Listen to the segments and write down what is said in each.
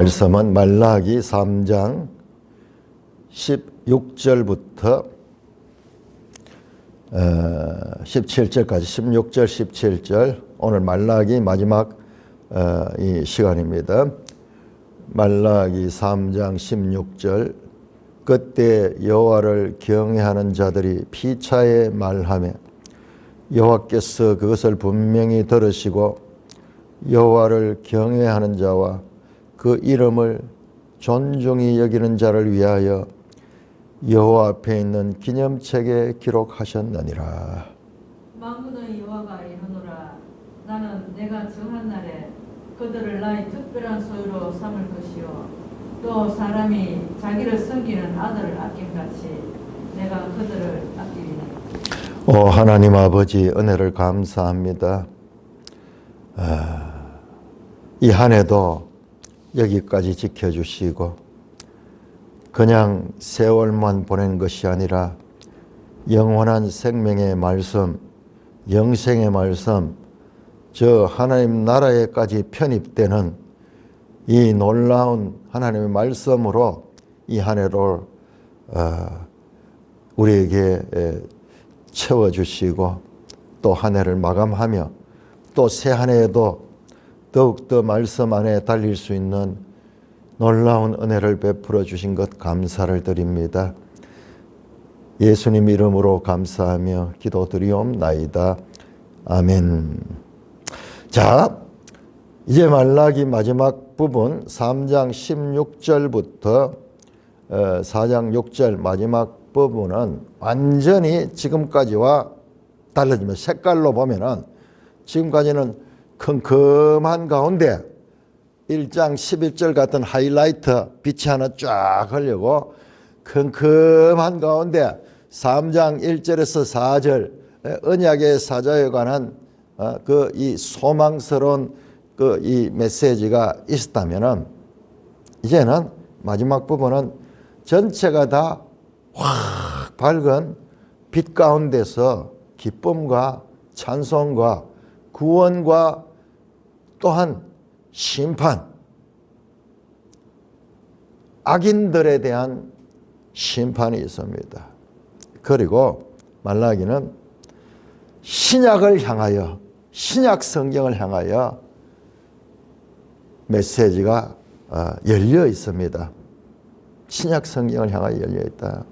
말씀은 말라기 3장 16절부터 17절까지 16절 17절 오늘 말라기 마지막 이 시간입니다. 말라기 3장 16절 그때 여호와를 경외하는 자들이 피차에 말하며 여호와께서 그것을 분명히 들으시고 여호와를 경외하는 자와 그 이름을 존중히 여기는 자를 위하여 여호와 앞에 있는 기념책에 기록하셨느니라. 만군의 여호와가 이르노라. 나는 내가 정한 날에 그들을 나의 특별한 소유로 삼을 것이요 또 사람이 자기를 섬기는 아들을 아낌같이 내가 그들을 아끼리니. 하나님 아버지 은혜를 감사합니다. 이 한 해도 여기까지 지켜주시고 그냥 세월만 보낸 것이 아니라 영원한 생명의 말씀, 영생의 말씀, 저 하나님 나라에까지 편입되는 이 놀라운 하나님의 말씀으로 이 한 해를 우리에게 채워주시고 또 한 해를 마감하며 또 새 한 해에도 더욱더 말씀 안에 달릴 수 있는 놀라운 은혜를 베풀어 주신 것 감사를 드립니다. 예수님 이름으로 감사하며 기도드리옵나이다. 아멘. 자, 이제 말라기 마지막 부분 3장 16절부터 4장 6절 마지막 부분은 완전히 지금까지와 달라지면 색깔로 보면은 지금까지는 컴컴한 가운데 1장 11절 같은 하이라이트 빛이 하나 쫙 흐르고 컴컴한 가운데 3장 1절에서 4절 언약의 사자에 관한 그 이 소망스러운 그 이 메시지가 있었다면은 이제는 마지막 부분은 전체가 다 확 밝은 빛 가운데서 기쁨과 찬송과 구원과 또한 심판, 악인들에 대한 심판이 있습니다. 그리고 말라기는 신약을 향하여, 신약 성경을 향하여 메시지가 열려 있습니다. 신약 성경을 향하여 열려 있다.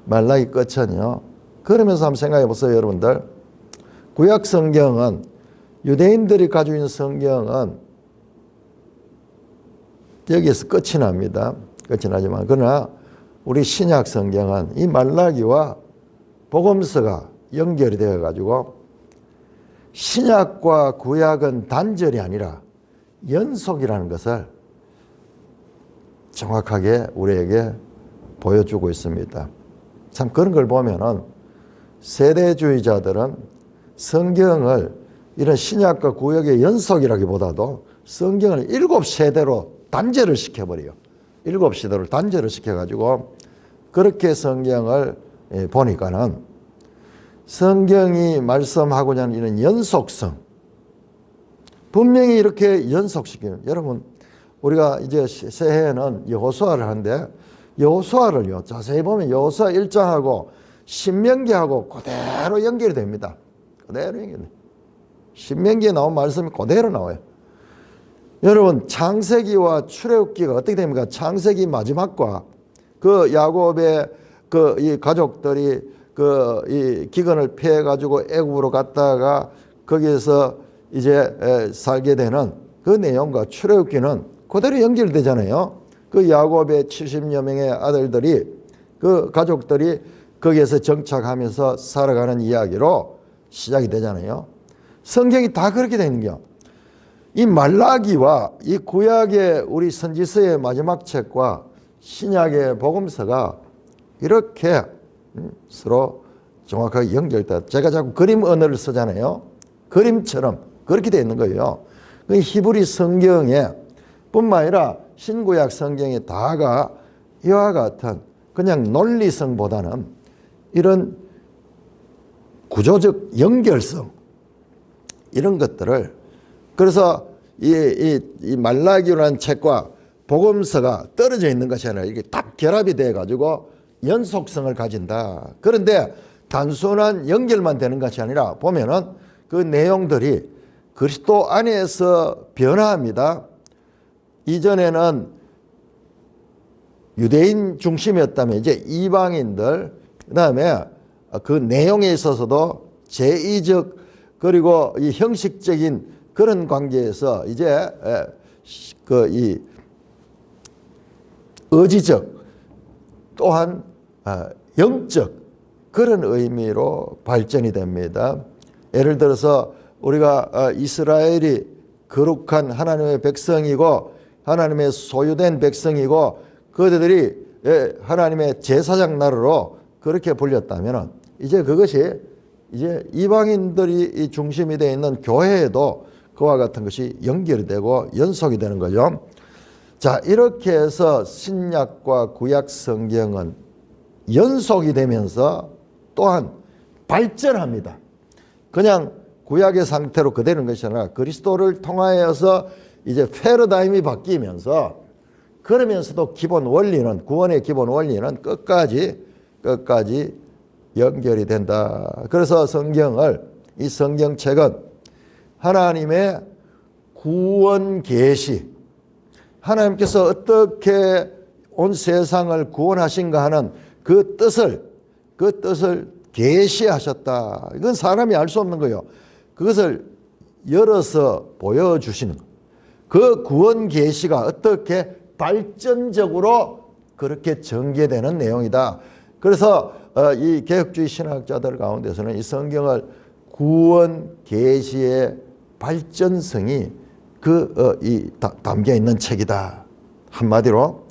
말라기 끝은요. 그러면서 한번 생각해 보세요, 여러분들. 구약 성경은 유대인들이 가지고 있는 성경은 여기에서 끝이 납니다. 끝이 나지만 그러나 우리 신약 성경은 이 말라기와 복음서가 연결이 되어 가지고 신약과 구약은 단절이 아니라 연속이라는 것을 정확하게 우리에게 보여주고 있습니다. 참 그런 걸 보면은 세대주의자들은 성경을 이런 신약과 구약의 연속이라기보다도 성경을 7세대로 단절을 시켜버려요. 7세대로 단절을 시켜가지고 그렇게 성경을 보니까는 성경이 말씀하고자 하는 이런 연속성, 분명히 이렇게 연속시켜요. 여러분, 우리가 이제 새해에는 여호수아를 하는데 여호수아를요, 자세히 보면 여호수아 1장하고 신명기하고 그대로 연결이 됩니다. 그대로 연결돼요. 신명기에 나온 말씀이 그대로 나와요. 여러분, 창세기와 출애굽기가 어떻게 됩니까? 창세기 마지막과 그 야곱의 그 이 가족들이 그 이 기근을 피해 가지고 애굽으로 갔다가 거기에서 이제 살게 되는 그 내용과 출애굽기는 그대로 연결되잖아요. 그 야곱의 70여 명의 아들들이 그 가족들이 거기에서 정착하면서 살아가는 이야기로 시작이 되잖아요. 성경이 다 그렇게 되는 거예요. 이 말라기와 이 구약의 우리 선지서의 마지막 책과 신약의 복음서가 이렇게 서로 정확하게 연결돼. 제가 자꾸 그림 언어를 쓰잖아요. 그림처럼 그렇게 되어 있는 거예요. 그 히브리 성경에 뿐만 아니라 신구약 성경에 다가 이와 같은 그냥 논리성보다는 이런 구조적 연결성 이런 것들을 그래서 이 말라기라는 책과 복음서가 떨어져 있는 것이 아니라 이게 딱 결합이 돼 가지고 연속성을 가진다. 그런데 단순한 연결만 되는 것이 아니라 보면은 그 내용들이 그리스도 안에서 변화합니다. 이전에는 유대인 중심이었다면 이제 이방인들, 그다음에 그 내용에 있어서도 제의적 그리고 이 형식적인 그런 관계에서 이제 그 이 의지적 또한 영적 그런 의미로 발전이 됩니다. 예를 들어서 우리가 이스라엘이 거룩한 하나님의 백성이고 하나님의 소유된 백성이고 그들이 하나님의 제사장 나라로 그렇게 불렸다면 이제 그것이 이제 이방인들이 중심이 되어 있는 교회에도 그와 같은 것이 연결이 되고 연속이 되는 거죠. 자, 이렇게 해서 신약과 구약 성경은 연속이 되면서 또한 발전합니다. 그냥 구약의 상태로 그대로인 것이 아니라 그리스도를 통하여서 이제 패러다임이 바뀌면서 그러면서도 기본 원리는 구원의 기본 원리는 끝까지 연결이 된다. 그래서 이 성경책은 하나님의 구원 계시, 하나님께서 어떻게 온 세상을 구원하신가 하는 그 뜻을 계시하셨다. 이건 사람이 알 수 없는 거예요. 그것을 열어서 보여주시는 거. 그 구원 계시가 어떻게 발전적으로 그렇게 전개되는 내용이다. 그래서 이 개혁주의 신학자들 가운데서는 이 성경을 구원 계시의 발전성이 담겨 있는 책이다. 한마디로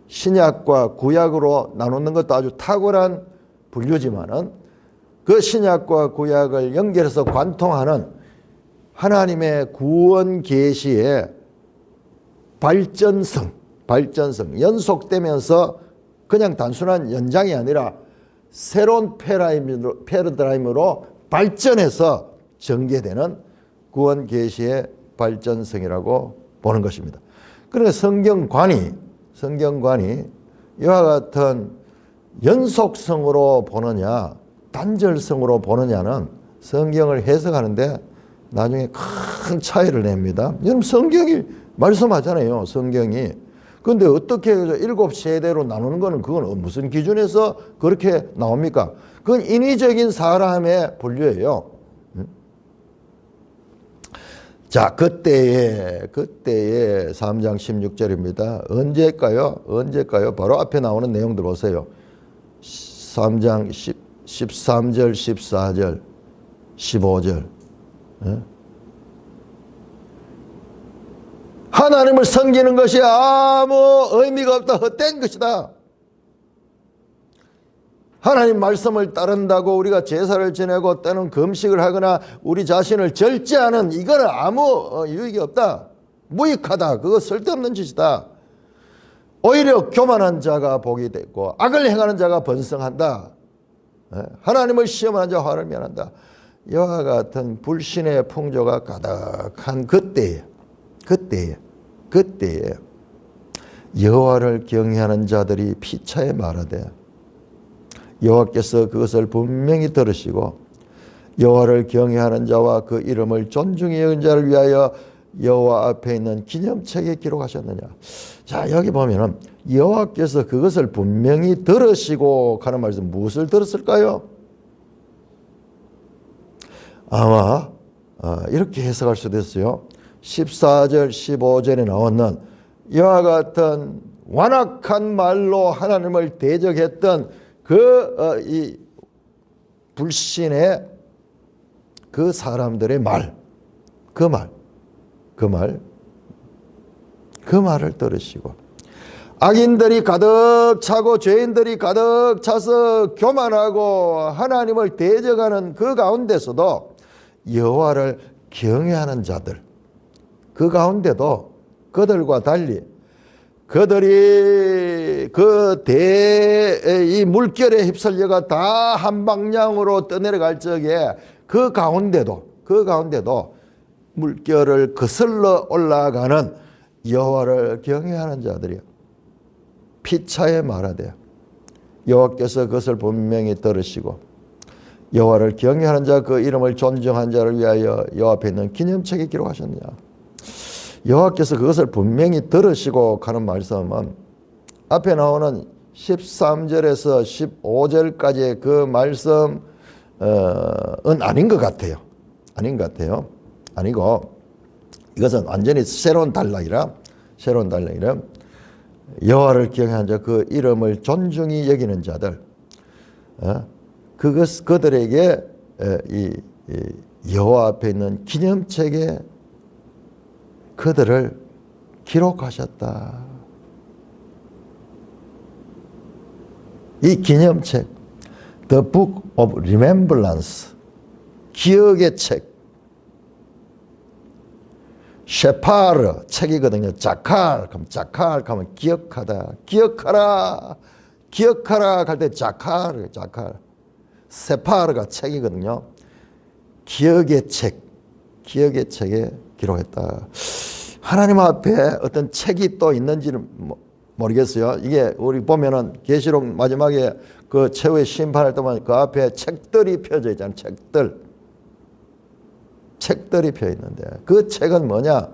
신약과 구약으로 나누는 것도 아주 탁월한 분류지만은 그 신약과 구약을 연결해서 관통하는 하나님의 구원 계시의 발전성, 연속되면서 그냥 단순한 연장이 아니라 새로운 패러다임으로 발전해서 전개되는 구원 계시의 발전성이라고 보는 것입니다. 그러니까 성경관이 이와 같은 연속성으로 보느냐 단절성으로 보느냐는 성경을 해석하는데 나중에 큰 차이를 냅니다. 여러분 성경이 말씀하잖아요. 성경이. 그런데 어떻게 7세대로 나누는 거는 그건 무슨 기준에서 그렇게 나옵니까? 그건 인위적인 사람의 분류예요. 자, 그때의 3장 16절입니다. 언제일까요? 바로 앞에 나오는 내용들 보세요. 3장 13절, 14절, 15절. 하나님을 섬기는 것이 아무 의미가 없다. 헛된 것이다. 하나님 말씀을 따른다고 우리가 제사를 지내고 때는 금식을 하거나 우리 자신을 절제하는 이거는 아무 유익이 없다. 무익하다. 그거 쓸데없는 짓이다. 오히려 교만한 자가 복이 되고 악을 행하는 자가 번성한다. 하나님을 시험하는 자가 화를 면한다. 이와 같은 불신의 풍조가 가득한 그때에 여호와를 경외하는 자들이 피차에 말하되 여호와께서 그것을 분명히 들으시고 여호와를 경외하는 자와 그 이름을 존중히 여긴 자를 위하여 여호와 앞에 있는 기념책에 기록하셨느냐. 자, 여기 보면은 여호와께서 그것을 분명히 들으시고 하는 말씀, 무엇을 들었을까요? 아마 이렇게 해석할 수도 있어요. 14절 15절에 나오는 이와 같은 완악한 말로 하나님을 대적했던 이 불신의 그 사람들의 말, 그 말을 들으시고 악인들이 가득 차고 죄인들이 가득 차서 교만하고 하나님을 대적하는 그 가운데서도 여호와를 경외하는 자들, 그 가운데도 그들과 달리 그들이 이 물결에 휩쓸려가 다 한 방향으로 떠내려갈 적에 그 가운데도 물결을 거슬러 올라가는 여호와를 경외하는 자들이 피차에 말하되 여호와께서 그것을 분명히 들으시고 여호와를 경외하는 자 그 이름을 존중한 자를 위하여 여호와 앞에 있는 기념책에 기록하셨느냐. 여호와께서 그것을 분명히 들으시고 하는 말씀은 앞에 나오는 13절에서 15절까지의 그 말씀은 아닌 것 같아요. 아닌 것 같아요. 아니고 이것은 완전히 새로운 단락이라 여호와를 경외하는 자 그 이름을 존중히 여기는 자들, 그들에게 이 여호와 앞에 있는 기념책에 그들을 기록하셨다. 이 기념책, The Book of Remembrance, 기억의 책, 셰파르 책이거든요. 자칼 하면 기억하다, 기억하라 할 때 자칼, 세파르가 책이거든요. 기억의 책에 기록했다. 하나님 앞에 어떤 책이 또 있는지는 모르겠어요. 이게 우리 보면은 계시록 마지막에 그 최후의 심판할 때 보면 그 앞에 책들이 펴져 있잖아요. 책들이 펴 있는데 그 책은 뭐냐?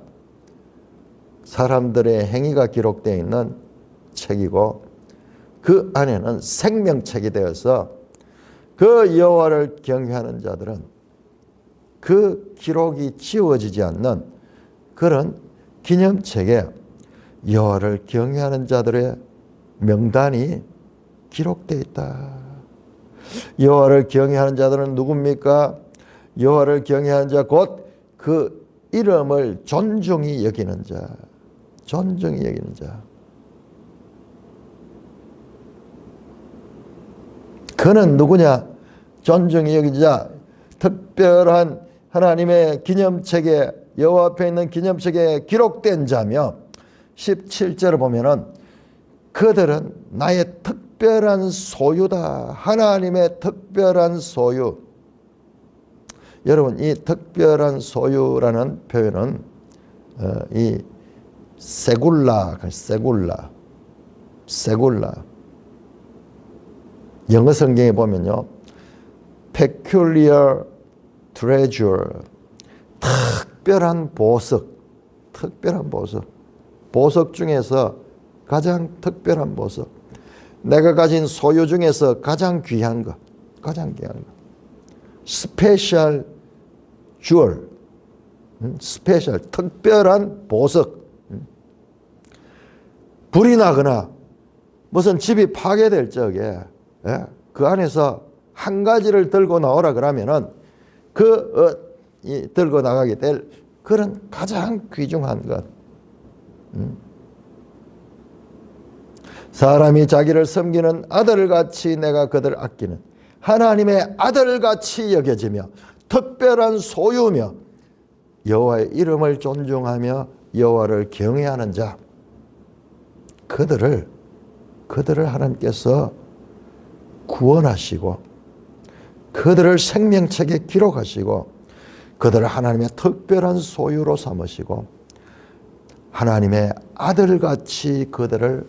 사람들의 행위가 기록되어 있는 책이고 그 안에는 생명책이 되어서 그 여호와를 경외하는 자들은 그 기록이 지워지지 않는 그런 기념책에 여호와를 경외하는 자들의 명단이 기록되어 있다. 여호와를 경외하는 자들은 누굽니까? 여호와를 경외하는 자 곧 그 이름을 존중히 여기는 자. 그는 누구냐? 존중히 여기는 자. 특별한 하나님의 기념책에 여호와 앞에 있는 기념책에 기록된 자며 17절을 보면은 그들은 나의 특별한 소유다. 하나님의 특별한 소유. 여러분, 이 특별한 소유라는 표현은 이 세굴라 영어 성경에 보면요, peculiar treasure, 특별한 보석, 보석 중에서 가장 특별한 보석, 내가 가진 소유 중에서 가장 귀한 것, 스페셜 jewel, 스페셜, 특별한 보석. 불이 나거나 무슨 집이 파괴될 적에 그 안에서 한 가지를 들고 나오라 그러면은 들고 나가게 될 그런 가장 귀중한 것. 사람이 자기를 섬기는 아들같이 내가 그들을 아끼는 하나님의 아들같이 여겨지며 특별한 소유며 여호와의 이름을 존중하며 여호와를 경외하는 자, 그들을 하나님께서 구원하시고 그들을 생명책에 기록하시고 그들을 하나님의 특별한 소유로 삼으시고 하나님의 아들같이 그들을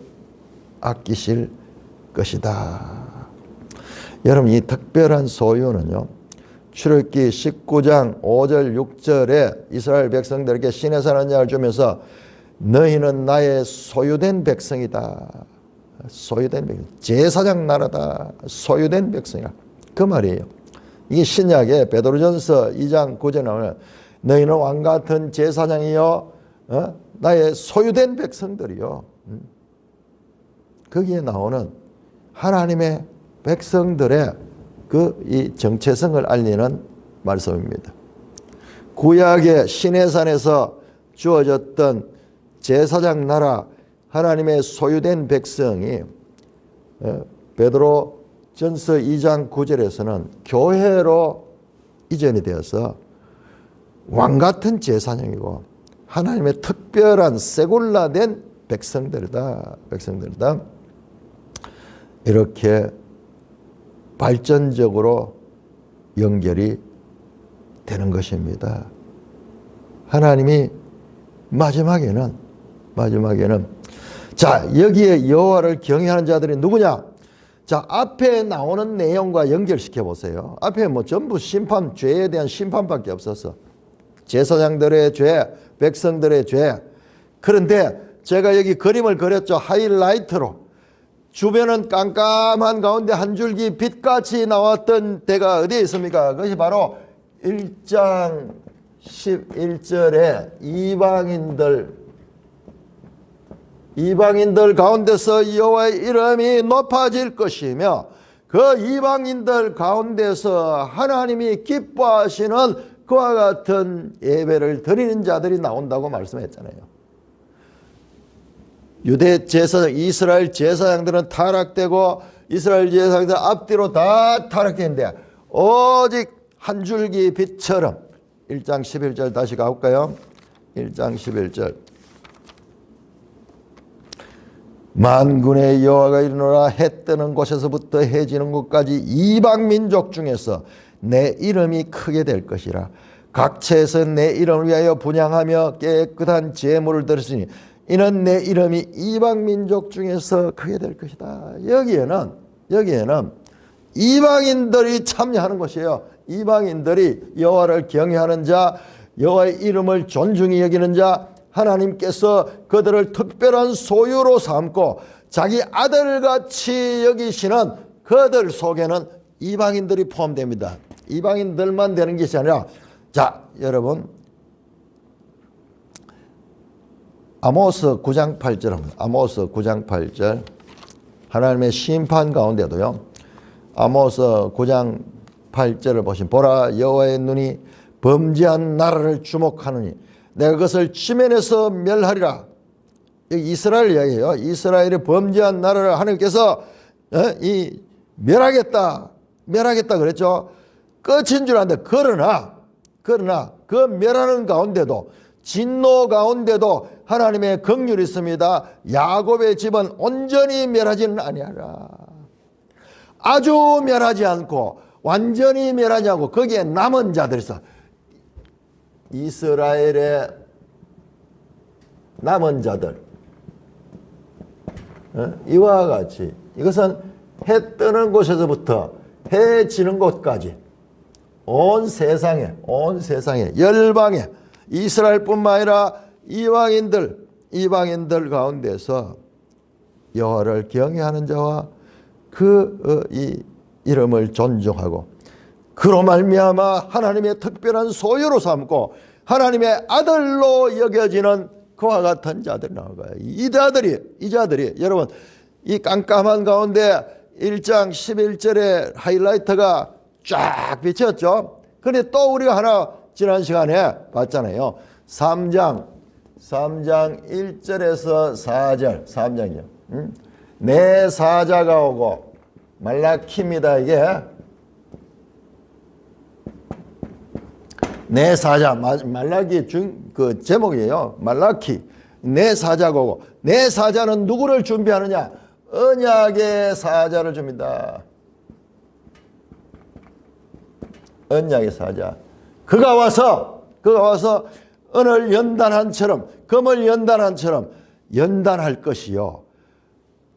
아끼실 것이다. 여러분, 이 특별한 소유는요, 출애굽기 19장 5절 6절에 이스라엘 백성들에게 시내산 언약을 주면서 너희는 나의 소유된 백성이다. 소유된 백성, 제사장 나라다. 소유된 백성이다. 그 말이에요. 이게 신약에 베드로전서 2장 9절에 나오는 너희는 왕같은 제사장이요 나의 소유된 백성들이요. 거기에 나오는 하나님의 백성들의 이 정체성을 알리는 말씀입니다. 구약의 시내산에서 주어졌던 제사장 나라, 하나님의 소유된 백성이 베드로전서 2장 9절에서는 교회로 이전이 되어서 왕같은 제사장이고 하나님의 특별한 세굴라된 백성들이다. 이렇게 발전적으로 연결이 되는 것입니다. 하나님이 마지막에는 마지막에는 자, 여기에 여호와를 경외하는 자들이 누구냐? 자, 앞에 나오는 내용과 연결시켜 보세요. 앞에 뭐 전부 심판, 죄에 대한 심판밖에 없었어. 제사장들의 죄, 백성들의 죄. 그런데 제가 여기 그림을 그렸죠. 하이라이트로. 주변은 깜깜한 가운데 한 줄기 빛같이 나왔던 데가 어디에 있습니까? 그것이 바로 1장 11절에 이방인들 가운데서 여호와의 이름이 높아질 것이며 그 이방인들 가운데서 하나님이 기뻐하시는 그와 같은 예배를 드리는 자들이 나온다고 말씀했잖아요. 유대 제사장, 이스라엘 제사장들은 타락되고 이스라엘 제사장들 앞뒤로 다 타락했는데 오직 한 줄기 빛처럼 1장 11절 다시 가볼까요? 1장 11절 만군의 여호와가 이르노라 해 뜨는 곳에서부터 해 지는 곳까지 이방 민족 중에서 내 이름이 크게 될 것이라 각처에서 내 이름을 위하여 분향하며 깨끗한 제물을 드렸으니 이는 내 이름이 이방 민족 중에서 크게 될 것이다. 여기에는 이방인들이 참여하는 것이에요. 이방인들이 여호와를 경외하는 자, 여호와의 이름을 존중히 여기는 자, 하나님께서 그들을 특별한 소유로 삼고 자기 아들같이 여기시는 그들 속에는 이방인들이 포함됩니다. 이방인들만 되는 것이 아니라 자, 여러분 아모스 9장 8절 아모스 9장 8절 하나님의 심판 가운데도요. 아모스 9장 8절을 보시면 보라 여호와의 눈이 범죄한 나라를 주목하느니 내가 그것을 지면에서 멸하리라. 여기 이스라엘 이야기예요. 이스라엘이 범죄한 나라를 하나님께서 멸하겠다 그랬죠. 끝인 줄 아는데 그러나 그 멸하는 가운데도 진노 가운데도 하나님의 긍휼이 있습니다. 야곱의 집은 온전히 멸하지는 아니하라. 아주 멸하지 않고 완전히 멸하지 않고 거기에 남은 자들이 있어. 이스라엘의 남은 자들 이와 같이 이것은 해 뜨는 곳에서부터 해 지는 곳까지 온 세상에 열방에 이스라엘뿐만 아니라 이방인들 가운데서 여호와를 경외하는 자와 이 이름을 존중하고 그로 말미암아 하나님의 특별한 소유로 삼고 하나님의 아들로 여겨지는 그와 같은 자들이 나올 거예요. 이 자들이 여러분 이 깜깜한 가운데 1장 11절의 하이라이트가 쫙 비쳤죠. 그런데 또 우리가 하나 지난 시간에 봤잖아요. 3장 1절에서 4절 3장이요. 내 사자가 오고 말라키입니다. 이게 내 사자 말라기 그 제목이에요. 말라키 내 사자가 오고 내 사자는 누구를 준비하느냐? 언약의 사자를 줍니다. 언약의 사자. 그가 와서 은을 연단한처럼 금을 연단한처럼 연단할 것이요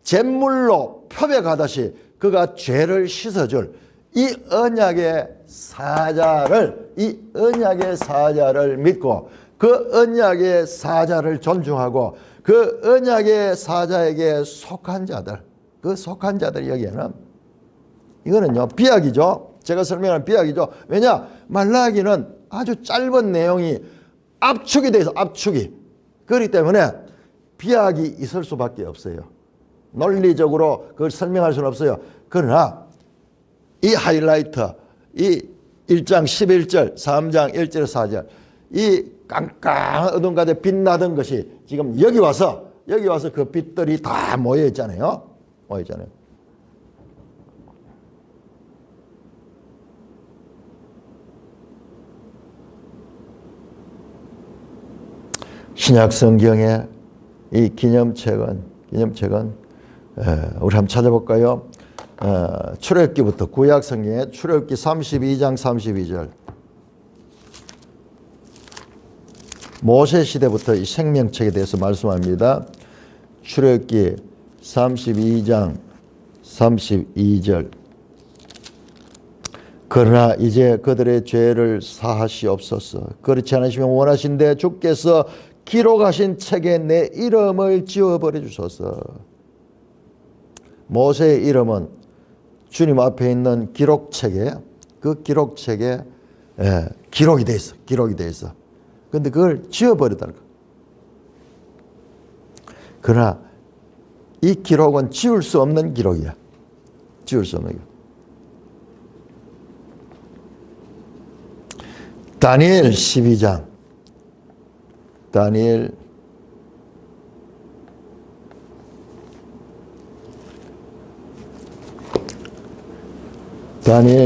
잿물로 표백하듯이 그가 죄를 씻어줄 이 언약의 사자를 믿고 그 언약의 사자를 존중하고 그 언약의 사자에게 속한 자들 그 속한 자들 여기에는 이거는요 비약이죠. 제가 설명한 비약이죠. 왜냐 말라기는 아주 짧은 내용이 압축이 돼 있어. 압축이. 그렇기 때문에 비약이 있을 수밖에 없어요. 논리적으로 그걸 설명할 수는 없어요. 그러나 이 하이라이트 이 1장 11절 3장 1절 4절 이 깜깜한 어둠 가운데 빛나던 것이 지금 여기 와서 그 빛들이 다 모여 있잖아요. 신약 성경의 이 기념책은 우리 한번 찾아볼까요? 출애굽기부터 구약 성경의 출애굽기 32장 32절 모세 시대부터 이 생명책에 대해서 말씀합니다. 출애굽기 32장 32절. 그러나 이제 그들의 죄를 사하시옵소서. 그렇지 않으시면 원하신대 주께서 기록하신 책에 내 이름을 지워버려 주소서. 모세의 이름은 주님 앞에 있는 기록책에, 그 기록책에 기록이 돼 있어. 기록이 돼 있어. 근데 그걸 지워버리다는 거. 그러나 이 기록은 지울 수 없는 기록이야. 지울 수 없는 기록. 다니엘 12장. 다니엘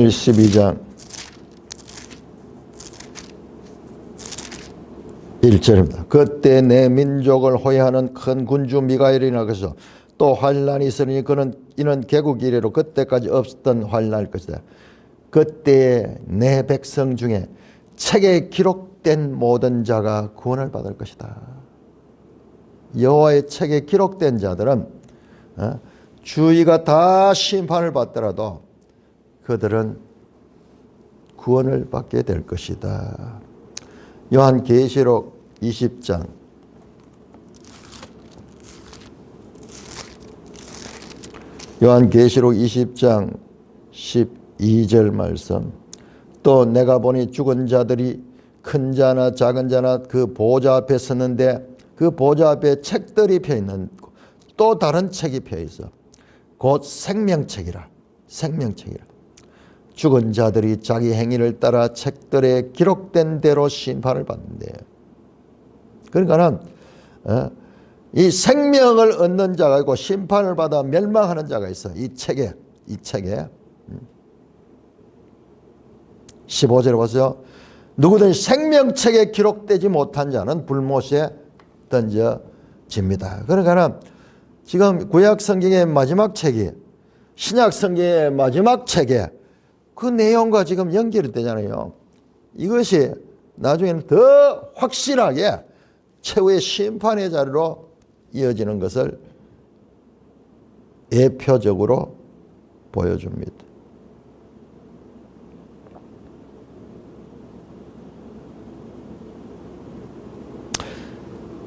12장 1절입니다. 그때 내 민족을 호위하는 큰 군주 미가엘이 나가서 또 환란이 있으니 이는 개국 이래로 그때까지 없었던 환란일 것이다. 그때 내 백성 중에 책에 기록된 모든 자가 구원을 받을 것이다. 여호와의 책에 기록된 자들은 주위가 다 심판을 받더라도 그들은 구원을 받게 될 것이다. 요한계시록 20장 요한계시록 20장 12절 말씀. 또 내가 보니 죽은 자들이 큰 자나 작은 자나 그 보좌 앞에 섰는데 그 보좌 앞에 책들이 펴 있는 또 다른 책이 펴 있어. 곧 생명책이라. 생명책이라. 죽은 자들이 자기 행위를 따라 책들에 기록된 대로 심판을 받는데요. 그러니까는 이 생명을 얻는 자가 있고 심판을 받아 멸망하는 자가 있어. 이 책에 15절에 보세요. 누구든 생명책에 기록되지 못한 자는 불못에 던져집니다. 그러니까는 지금 구약 성경의 마지막 책이 신약 성경의 마지막 책에 그 내용과 지금 연결이 되잖아요. 이것이 나중에는 더 확실하게 최후의 심판의 자리로 이어지는 것을 예표적으로 보여줍니다.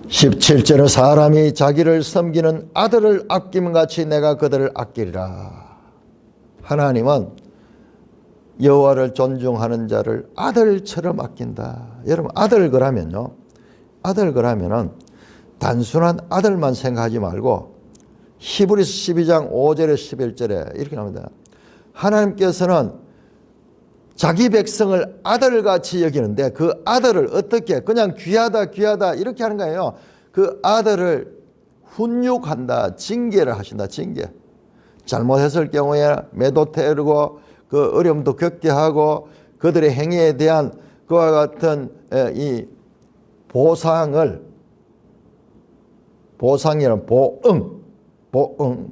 17절은 사람이 자기를 섬기는 아들을 아낌같이 내가 그들을 아끼리라. 하나님은 여호와를 존중하는 자를 아들처럼 아낀다. 여러분 아들 그러면요. 아들 그러면은 단순한 아들만 생각하지 말고 히브리서 12장 5절에 11절에 이렇게 나옵니다. 하나님께서는 자기 백성을 아들같이 여기는데 그 아들을 어떻게 그냥 귀하다 이렇게 하는 거예요. 그 아들을 훈육한다. 징계를 하신다. 징계. 잘못했을 경우에 매도 태우고 그 어려움도 겪게 하고 그들의 행위에 대한 그와 같은 이 보상이란 보응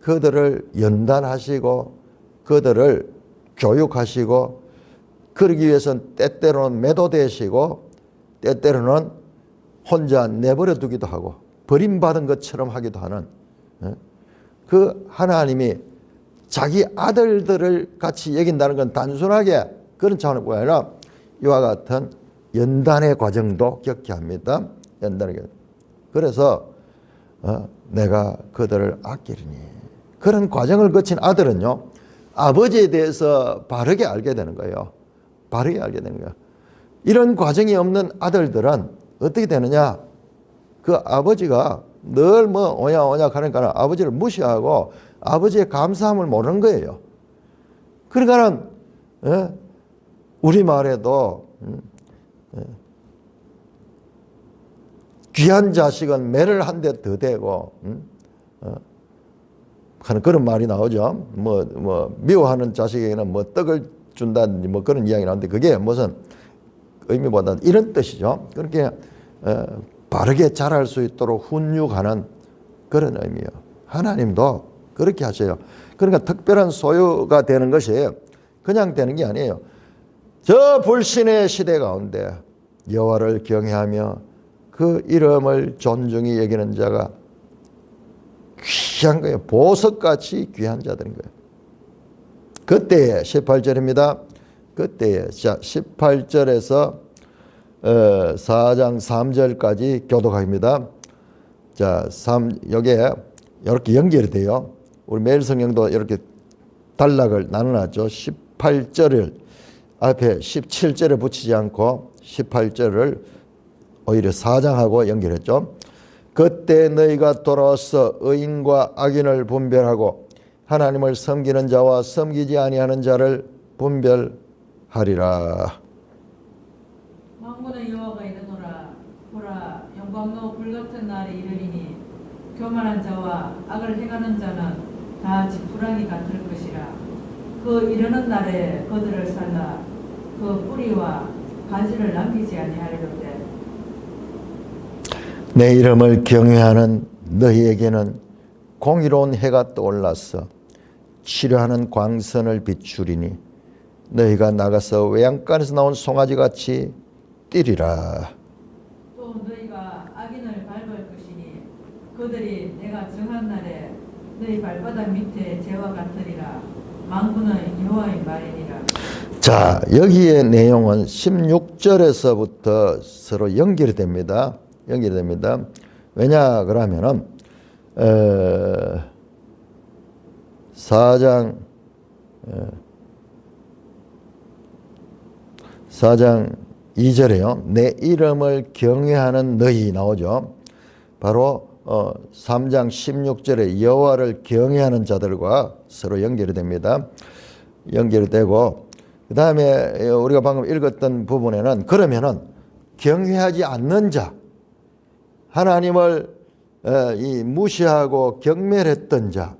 그들을 연단하시고 그들을 교육하시고 그러기 위해서는 때때로는 매도되시고 때때로는 혼자 내버려 두기도 하고 버림받은 것처럼 하기도 하는 그 하나님이 자기 아들들을 같이 여긴다는 건 단순하게 그런 차원이 아니라 이와 같은 연단의 과정도 겪게 합니다. 연단의 과정. 그래서 내가 그들을 아끼리니 그런 과정을 거친 아들은요. 아버지에 대해서 바르게 알게 되는 거예요. 바르게 알게 되는 거예요. 이런 과정이 없는 아들들은 어떻게 되느냐. 그 아버지가 늘 뭐 오냐 하니까 아버지를 무시하고 아버지의 감사함을 모르는 거예요. 그러니까는 우리말에도 귀한 자식은 매를 한 대 더 대고 하는 그런 말이 나오죠. 뭐 미워하는 자식에게는 뭐 떡을 준다든지 뭐 그런 이야기 나오는데 그게 무슨 의미보다 이런 뜻이죠. 그렇게 바르게 자랄 수 있도록 훈육하는 그런 의미예요. 하나님도 그렇게 하셔요. 그러니까 특별한 소유가 되는 것이 그냥 되는 게 아니에요. 저 불신의 시대 가운데 여호와를 경외하며 그 이름을 존중히 여기는 자가 귀한 거예요. 보석같이 귀한 자들인 거예요. 그때에 18절입니다. 그때에 자 18절에서 4장 3절까지 교독합니다. 자, 여기에 이렇게 연결이 돼요. 우리 매일 성경도 이렇게 단락을 나눠놨죠. 18절을 앞에 17절에 붙이지 않고 18절을 오히려 4장하고 연결했죠. 그때 너희가 돌아와서 의인과 악인을 분별하고 하나님을 섬기는 자와 섬기지 아니하는 자를 분별하리라. 만군의 여호와가 이르노라. 보라, 영광로 불같은 날이 이르리니 교만한 자와 악을 행하는 자는 다 지푸라기 같을 것이라. 그 이르는 날에 그들을 살라 그 뿌리와 가지를 남기지 아니하리로되. 내 이름을 경외하는 너희에게는 공의로운 해가 떠올라서 치료하는 광선을 비추리니 너희가 나가서 외양간에서 나온 송아지같이 뛰리라. 또 너희가 악인을 밟을 것이니 그들이 내가 정한 날에 너희 발바닥 밑에 재와 같으리라. 만군의 여호와의 말이니라. 자, 여기의 내용은 16절에서부터 서로 연결이 됩니다. 연결이 됩니다. 왜냐 그러면은 4장 2절에요. 내 이름을 경외하는 너희 나오죠. 바로 3장 16절에 여호와를 경외하는 자들과 서로 연결이 됩니다. 연결이 되고 그 다음에 우리가 방금 읽었던 부분에는 그러면은 경외하지 않는 자, 하나님을 무시하고 경멸했던 자,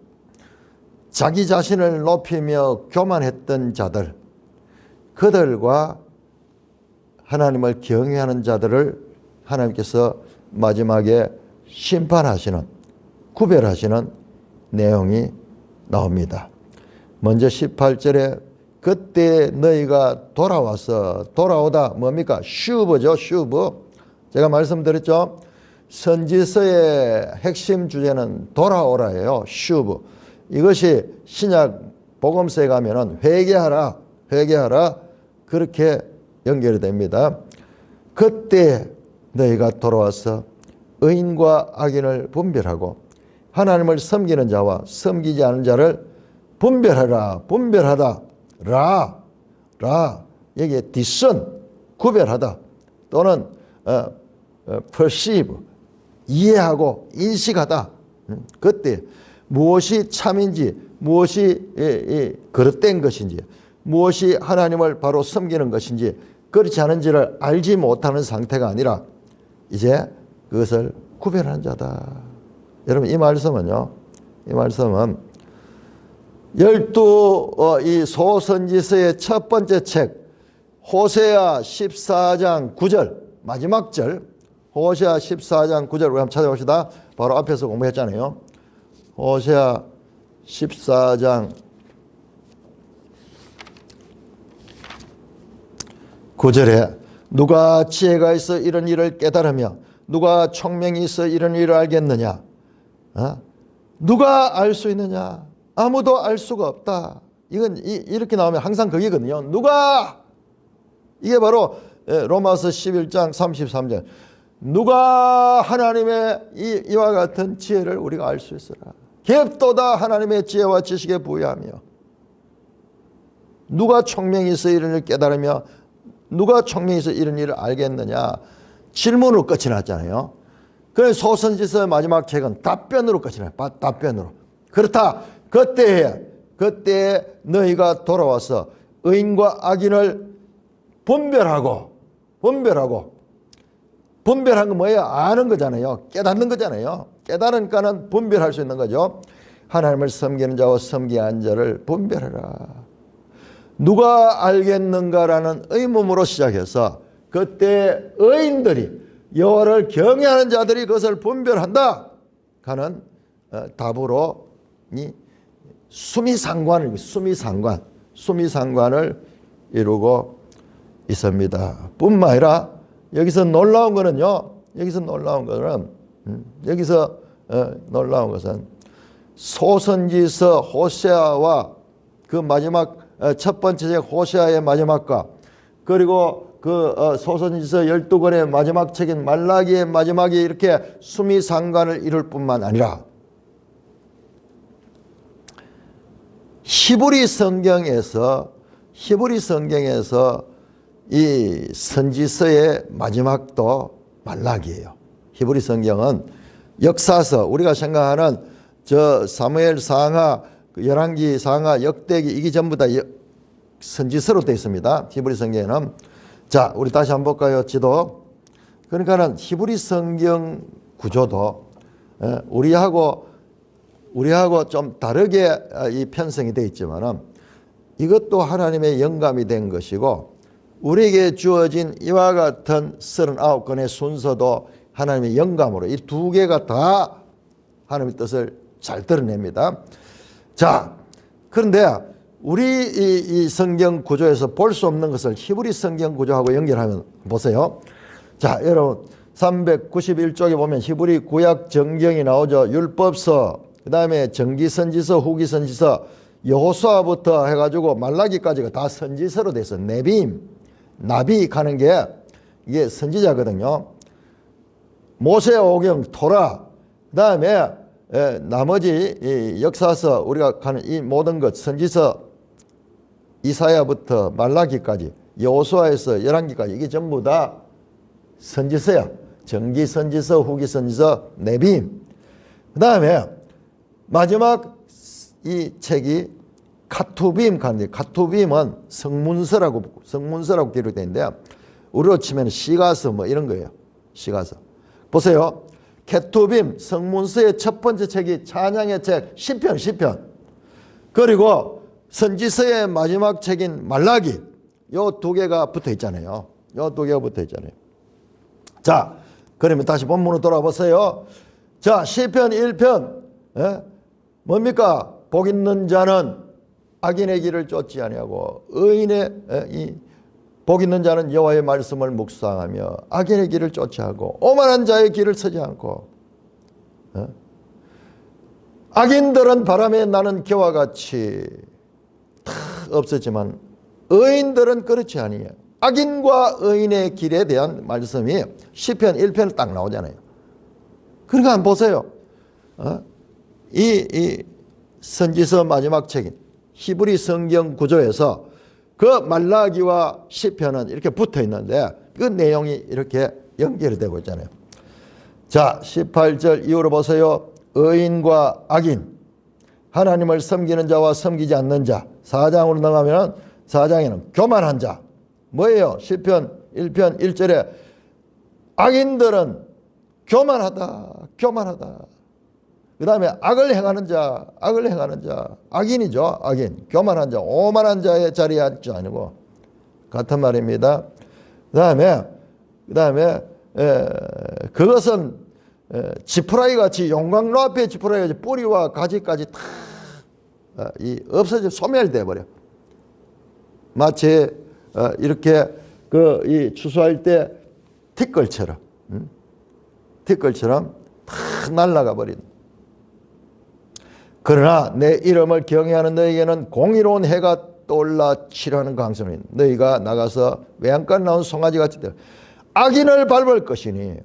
자기 자신을 높이며 교만했던 자들, 그들과 하나님을 경외하는 자들을 하나님께서 마지막에 심판하시는, 구별하시는 내용이 나옵니다. 먼저 18절에 그때 너희가 돌아와서, 돌아오다 뭡니까? 슈브죠, 슈브. 제가 말씀드렸죠. 선지서의 핵심 주제는 돌아오라예요. 슈브. 이것이 신약 복음서에 가면은 회개하라, 회개하라 그렇게 연결이 됩니다. 그때 너희가 돌아와서 의인과 악인을 분별하고 하나님을 섬기는 자와 섬기지 않는 자를 분별하라, 분별하다. 라 여기에 discern 구별하다 또는 perceive 이해하고 인식하다. 그때 무엇이 참인지 무엇이 그릇된 것인지 무엇이 하나님을 바로 섬기는 것인지 그렇지 않은지를 알지 못하는 상태가 아니라 이제 그것을 구별하는 자다. 여러분 이 말씀은요, 이 말씀은 12 소선지서의 첫 번째 책 호세아 14장 9절 마지막 절 호세아 14장 9절 우리 한번 찾아봅시다. 바로 앞에서 공부했잖아요. 호세아 14장 9절에 누가 지혜가 있어 이런 일을 깨달으며 누가 총명이 있어 이런 일을 알겠느냐? 누가 알 수 있느냐? 아무도 알 수가 없다. 이건 이렇게 나오면 항상 거기거든요. 누가? 이게 바로 로마서 11장 33절. 누가 하나님의 이와 같은 지혜를 우리가 알 수 있으라. 갭도다 하나님의 지혜와 지식에 부여하며 누가 총명이 있어 이런 일을 깨달으며 누가 총명이 있어 이런 일을 알겠느냐. 질문으로 끝이 났잖아요. 그래서 소선지서의 마지막 책은 답변으로 끝이 나요. 답변으로. 그렇다. 그때 너희가 돌아와서 의인과 악인을 분별한 건 뭐예요? 아는 거잖아요. 깨닫는 거잖아요. 깨달으니까는 분별할 수 있는 거죠. 하나님을 섬기는 자와 섬기지 않는 자를 분별해라. 누가 알겠는가라는 의문으로 시작해서 그때 의인들이 여호와를 경외하는 자들이 그것을 분별한다 하는 답으로 수미상관을 이루고 있습니다. 뿐만 아니라 여기서 놀라운 거는요. 여기서 놀라운 거는 여기서 놀라운 것은 소선지서 호세아와 그 마지막 첫 번째 책 호세아의 마지막과 그리고 그 소선지서 12권의 마지막 책인 말라기의 마지막이 이렇게 수미상관을 이룰 뿐만 아니라 히브리 성경에서 이 선지서의 마지막도 말라기예요. 히브리 성경은 역사서, 우리가 생각하는 저 사무엘 상하, 열왕기 상하, 역대기 이게 전부 다 선지서로 되어 있습니다. 히브리 성경에는. 자, 우리 다시 한번 볼까요? 지도. 그러니까는 히브리 성경 구조도 우리하고 좀 다르게 이 편성이 되어 있지만은 이것도 하나님의 영감이 된 것이고 우리에게 주어진 이와 같은 39권의 순서도 하나님의 영감으로 이 두 개가 다 하나님의 뜻을 잘 드러냅니다. 자, 그런데 우리 이 성경 구조에서 볼 수 없는 것을 히브리 성경 구조하고 연결하면 보세요. 자, 여러분 391쪽에 보면 히브리 구약 정경이 나오죠. 율법서, 그 다음에 정기선지서, 후기선지서, 여호수아부터 해가지고 말라기까지가 다 선지서로 돼서 네빔, 나비 가는 게 이게 선지자거든요. 모세 오경, 토라, 그 다음에 나머지 이 역사서 우리가 가는 이 모든 것 선지서 이사야부터 말라기까지 여호수아에서 열왕기까지 이게 전부 다 선지서야. 정기선지서, 후기선지서, 네빔. 그 다음에 마지막 이 책이 카투빔 가는데 카투빔은 성문서라고 기록되어 있는데 우리로 치면 시가서 뭐 이런 거예요. 시가서. 보세요. 케투빔 성문서의 첫 번째 책이 찬양의 책 시편. 그리고 선지서의 마지막 책인 말라기 요 두 개가 붙어 있잖아요. 자, 그러면 다시 본문으로 돌아보세요. 자, 시편 1편 뭡니까? 복 있는 자는 악인의 길을 쫓지 아니하고 의인의 복 있는 자는 여호와의 말씀을 묵상하며 악인의 길을 쫓아하고 오만한 자의 길을 서지 않고 악인들은 바람에 나는 겨와 같이 다 없었지만 의인들은 그렇지 아니에요. 악인과 의인의 길에 대한 말씀이 시편 1편에 딱 나오잖아요. 그러니까 한번 보세요. 이 선지서 마지막 책인 히브리 성경 구조에서 그 말라기와 시편은 이렇게 붙어 있는데 그 내용이 이렇게 연결이 되고 있잖아요. 자, 18절 이후로 보세요. 의인과 악인, 하나님을 섬기는 자와 섬기지 않는 자. 4장으로 넘어가면 4장에는 교만한 자. 뭐예요? 시편 1편 1절에 악인들은 교만하다. 그 다음에 악을 행하는 자, 악인이죠. 악인, 교만한 자, 오만한 자의 자리에 앉지 아니고 같은 말입니다. 그 다음에 그것은 지푸라기 같이 용광로 앞에 지푸라기 같이 뿌리와 가지까지 다 없어져 소멸돼 버려. 마치 이렇게 이 추수할 때 티끌처럼 다 날아가 버린. 그러나 내 이름을 경외하는 너에게는 공의로운 해가 떠올라 치료하는 강성이 너희가 나가서 외양간 나온 송아지같이 되어 악인을 밟을 것이니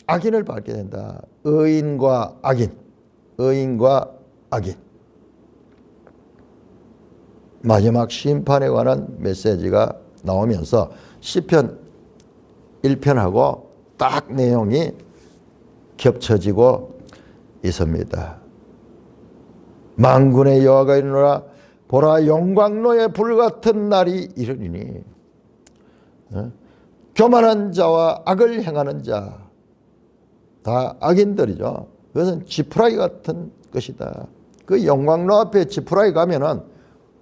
악인을 밟게 된다. 의인과 악인. 마지막 심판에 관한 메시지가 나오면서 시편 1편하고 딱 내용이 겹쳐지고 있습니다. 만군의 여호와가 이르노라 보라 용광로의 불같은 날이 이르리니 교만한 자와 악을 행하는 자 다 악인들이죠. 그것은 지푸라기 같은 것이다. 그 용광로 앞에 지푸라기 가면은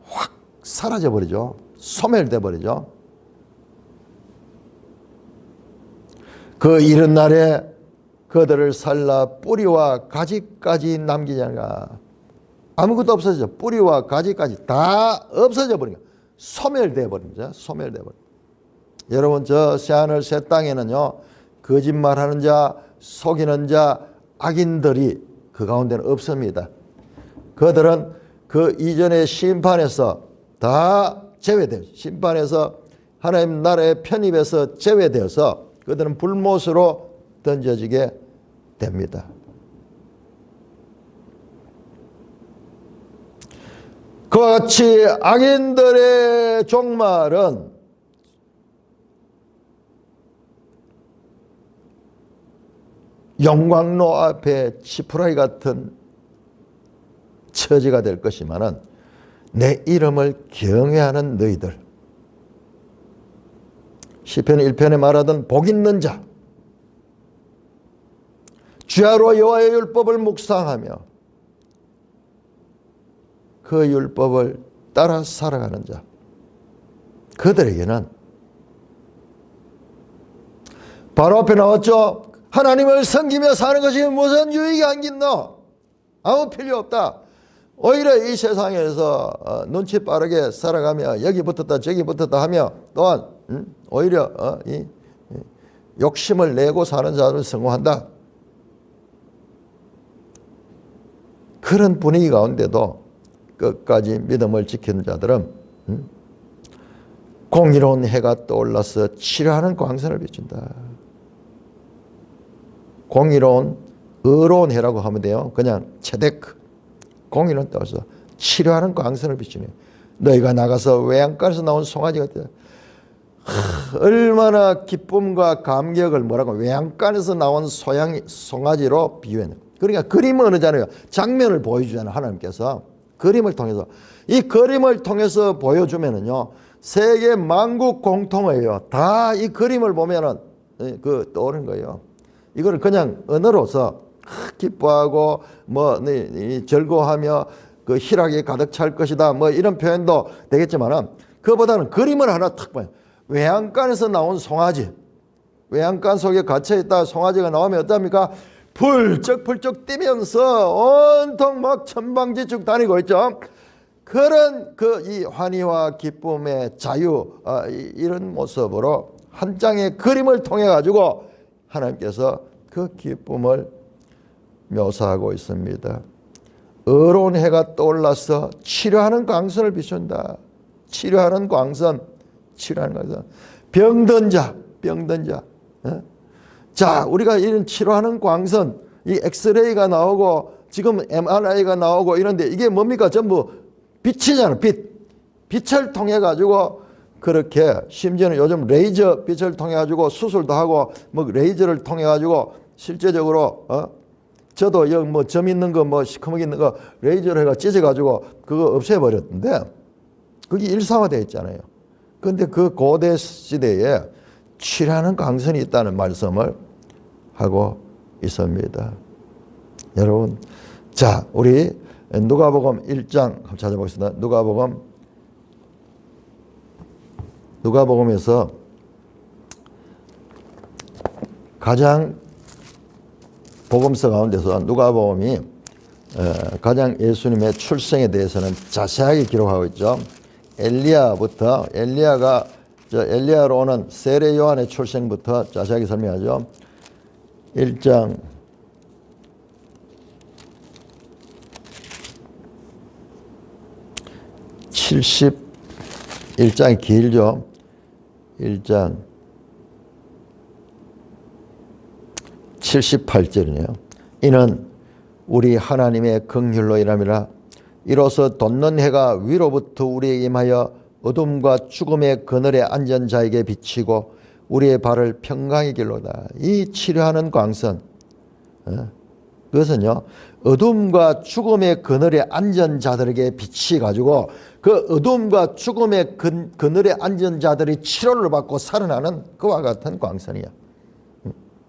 확 사라져 버리죠. 소멸돼 버리죠. 그 이른 날에 그들을 살라 뿌리와 가지까지 남기지 않으라. 아무것도 없어져. 뿌리와 가지까지 다 없어져 버리니까 소멸돼 버립니다. 여러분 저 새하늘 새 땅에는요 거짓말하는 자, 속이는 자, 악인들이 그 가운데는 없습니다. 그들은 그 이전의 심판에서 다 제외돼요. 심판에서 하나님 나라에 편입해서 제외되어서 그들은 불못으로 던져지게 됩니다. 그와 같이 악인들의 종말은 영광로 앞에 지푸라기 같은 처지가 될 것이지만은 내 이름을 경외하는 너희들, 시편 1편에 말하던 복 있는 자, 주야로 여호와의 율법을 묵상하며 그 율법을 따라 살아가는 자, 그들에게는 바로 앞에 나왔죠. 하나님을 섬기며 사는 것이 무슨 유익이 안긴노? 아무 필요 없다. 오히려 이 세상에서 눈치 빠르게 살아가며 여기 붙었다 저기 붙었다 하며 또한 오히려 이 욕심을 내고 사는 자들은 성공한다. 그런 분위기 가운데도 끝까지 믿음을 지키는 자들은 공의로운 해가 떠올라서 치료하는 광선을 비춘다. 공의로운 의로운 해라고 하면 돼요. 그냥 체데크. 공의는 떠서 치료하는 광선을 비추네. 너희가 나가서 외양간에서 나온 송아지 같아. 얼마나 기쁨과 감격을 뭐라고 외양간에서 나온 송아지로 비유했네. 그러니까 그림은 어느잖아요. 장면을 보여주잖아요. 하나님께서 그림을 통해서 이 그림을 통해서 보여주면은요 세계 만국 공통이에요. 다 이 그림을 보면은 그 떠오르는 거예요. 이걸 그냥 언어로서 기뻐하고 뭐 즐거워하며 그 희락이 가득 찰 것이다 뭐 이런 표현도 되겠지만은 그보다는 그림을 하나 탁 봐요. 외양간에서 나온 송아지, 외양간 속에 갇혀 있다 송아지가 나오면 어떻습니까? 펄쩍펄쩍 뛰면서 온통 막 천방지축 다니고 있죠. 그런 그 이 환희와 기쁨의 자유 이런 모습으로 한 장의 그림을 통해 가지고 하나님께서 그 기쁨을 묘사하고 있습니다. 의로운 해가 떠올라서 치료하는 광선을 비춘다. 치료하는 광선, 치료하는 광선. 병든 자. 자, 우리가 이런 치료하는 광선, 이 엑스레이가 나오고 지금 MRI가 나오고 이런데 이게 뭡니까? 전부 빛이잖아, 빛. 빛을 통해 가지고 그렇게 심지어는 요즘 레이저 빛을 통해 가지고 수술도 하고 뭐 레이저를 통해 가지고 실제적으로 저도 여기 뭐 점 있는 거 뭐 시커멓게 있는 거 레이저로 해가 찢어 가지고 그거 없애버렸는데 그게 일상화되어 있잖아요. 그런데 그 고대 시대에 치료하는 광선이 있다는 말씀을 하고 있습니다. 여러분, 자 우리 누가복음 1장 한번 찾아보겠습니다. 누가복음에서 가장 복음서 가운데서 누가복음이 가장 예수님의 출생에 대해서는 자세하게 기록하고 있죠. 엘리야로 오는 세례 요한의 출생부터 자세하게 설명하죠. 1장 71장이 길죠. 1장 78절이네요. 이는 우리 하나님의 긍휼로 인함이라. 이로써 돋는 해가 위로부터 우리에게 임하여 어둠과 죽음의 그늘에 앉은 자에게 비치고 우리의 발을 평강의 길로다. 이 치료하는 광선, 그것은요 어둠과 죽음의 그늘에 앉은 자들에게 비치 가지고 그 어둠과 죽음의 그늘에 앉은 자들이 치료를 받고 살아나는 그와 같은 광선이야.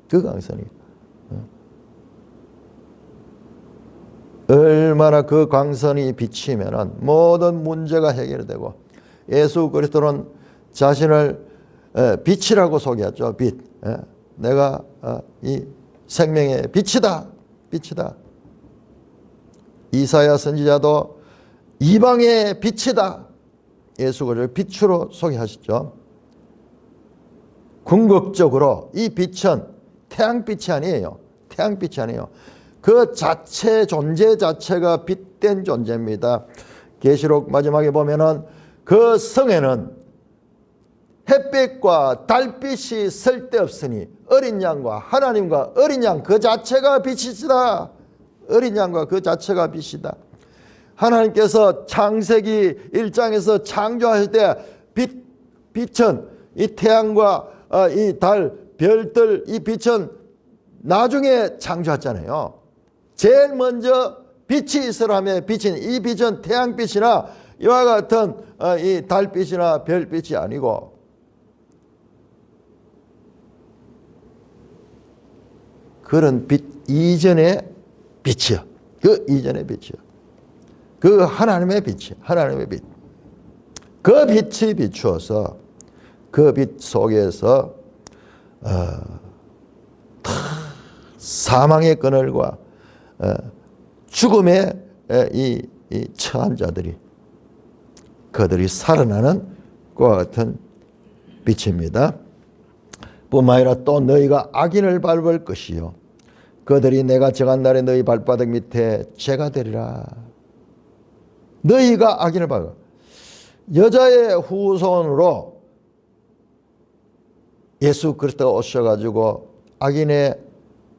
그 광선이야. 얼마나 그 광선이 비치면은 모든 문제가 해결되고, 예수 그리스도는 자신을 빛이라고 소개했죠. 빛. 내가 이 생명의 빛이다. 빛이다. 이사야 선지자도 이방의 빛이다. 예수 그리스도를 빛으로 소개하시죠. 궁극적으로 이 빛은 태양빛이 아니에요. 태양빛이 아니에요. 그 자체 존재 자체가 빛된 존재입니다. 계시록 마지막에 보면은 그 성에는 햇빛과 달빛이 쓸데없으니 어린 양과 하나님과 어린 양 그 자체가 빛이시다. 어린 양과 그 자체가 빛이다. 하나님께서 창세기 1장에서 창조하실 때 빛은 이 태양과 이 달, 별들 이 빛은 나중에 창조했잖아요. 제일 먼저 빛이 있으라며 빛인 이 빛은 태양빛이나 이와 같은 이 달빛이나 별빛이 아니고 그런 빛 이전의 빛이요. 그 이전의 빛이요. 그 하나님의 빛이요. 하나님의 빛. 그 빛이 비추어서 그 빛 속에서 사망의 그늘과 죽음의 이 처한 자들이 그들이 살아나는 그와 같은 빛입니다. 뿐만 아니라 또 너희가 악인을 밟을 것이요 그들이 내가 정한 날에 너희 발바닥 밑에 죄가 되리라. 너희가 악인을 밟아. 여자의 후손으로 예수 그리스도가 오셔가지고 악인의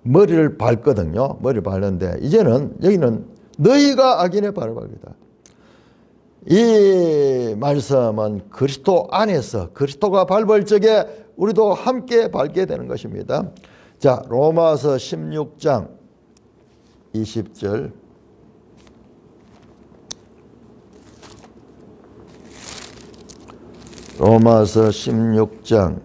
머리를 밟거든요. 머리를 밟는데 이제는 여기는 너희가 악인의 발을 밟다. 이 말씀은 그리스도 안에서 그리스도가 밟을 적에 우리도 함께 밟게 되는 것입니다. 자, 로마서 16장 20절. 로마서 16장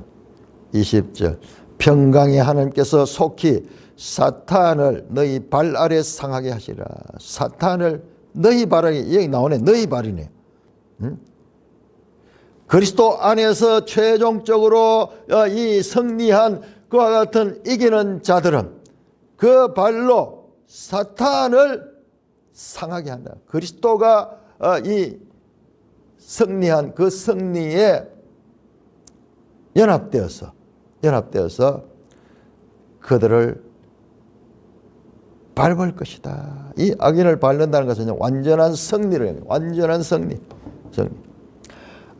20절. 평강의 하나님께서 속히 사탄을 너희 발 아래 상하게 하시라. 사탄을 너희 발 아래, 여기 나오네. 너희 발이네. 응? 그리스도 안에서 최종적으로 이 승리한 그와 같은 이기는 자들은 그 발로 사탄을 상하게 한다. 그리스도가 이 승리한 그 승리에 연합되어서 그들을 밟을 것이다. 이 악인을 밟는다는 것은 완전한 승리를, 완전한 승리.